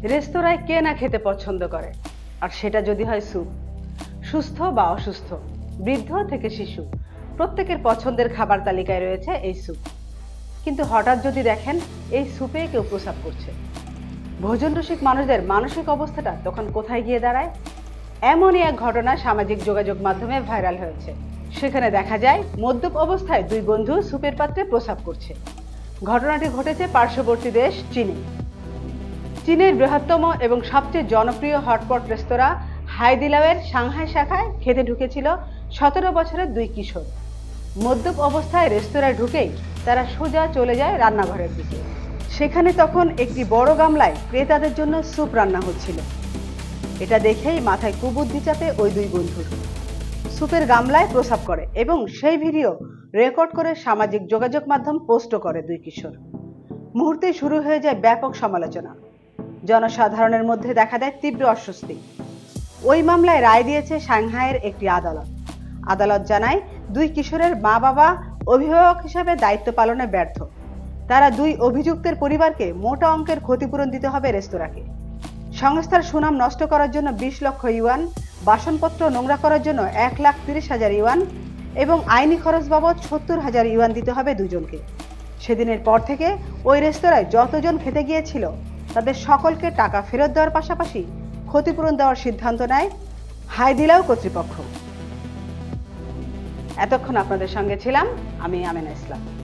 রেস্তোরাঁয় কে না খেতে পছন্দ করে, আর সেটা যদি হয় স্যুপ। সুস্থ বা অসুস্থ, বৃদ্ধ থেকে শিশু, প্রত্যেকের পছন্দের খাবার তালিকায় রয়েছে এই স্যুপ। কিন্তু হঠাৎ যদি দেখেন এই স্যুপে কেউ প্রস্রাব করছে, ভোজন রসিক মানুষদের মানসিক অবস্থাটা তখন কোথায় গিয়ে দাঁড়ায়? এমনই এক ঘটনা সামাজিক যোগাযোগ মাধ্যমে ভাইরাল হয়েছে। সেখানে দেখা যায় মদ্যপ অবস্থায় দুই বন্ধু স্যুপের পাত্রে প্রস্রাব করছে। ঘটনাটি ঘটেছে পার্শ্ববর্তী দেশ চীনে। চীনের বৃহত্তম এবং সবচেয়ে জনপ্রিয় হটপট রেস্তোরাঁ হাইদিলাওয়ের সাংহাই শাখায় খেতে ঢুকেছিল 17 বছরের দুই কিশোর। মদ্যপ অবস্থায় রেস্তোরাঁয় ঢুকেই তারা সোজা চলে যায় রান্নাঘরের দিকে। সেখানে তখন একটি বড় গামলায় ক্রেতাদের জন্য স্যুপ রান্না হচ্ছিল। এটা দেখেই মাথায় কুবুদ্ধি চাপে ওই দুই বন্ধুর। স্যুপের গামলায় প্রস্রাব করে এবং সেই ভিডিও রেকর্ড করে সামাজিক যোগাযোগ মাধ্যম পোস্টও করে দুই কিশোর। মুহূর্তেই শুরু হয়ে যায় ব্যাপক সমালোচনা। জনসাধারণের মধ্যে দেখা দেয় তীব্র অস্বস্তি। ওই মামলায় রায় দিয়েছে সাংহাইয়ের একটি আদালত। আদালত জানায় দুই কিশোরের মা বাবা অভিভাবক হিসেবে দায়িত্ব পালনে ব্যর্থ। তারা দুই অভিযুক্তের পরিবারকে মোটা অঙ্কের ক্ষতিপূরণ দিতে হবে রেস্তোরাঁকে। সংস্থার সুনাম নষ্ট করার জন্য 20 লক্ষ ইউয়ান, বাসনপত্র নোংরা করার জন্য 1,30,000 ইউয়ান এবং আইনি খরচ বাবদ 70,000 ইউয়ান দিতে হবে দুজনকে। সেদিনের পর থেকে ওই রেস্তোরাঁয় যতজন খেতে গিয়েছিল তাদের সকলকে টাকা ফেরত দেওয়ার পাশাপাশি ক্ষতিপূরণ দেওয়ার সিদ্ধান্ত নেয় হাইদিলাও কর্তৃপক্ষ। এতক্ষণ আপনাদের সঙ্গে ছিলাম আমি আমেনা ইসলাম।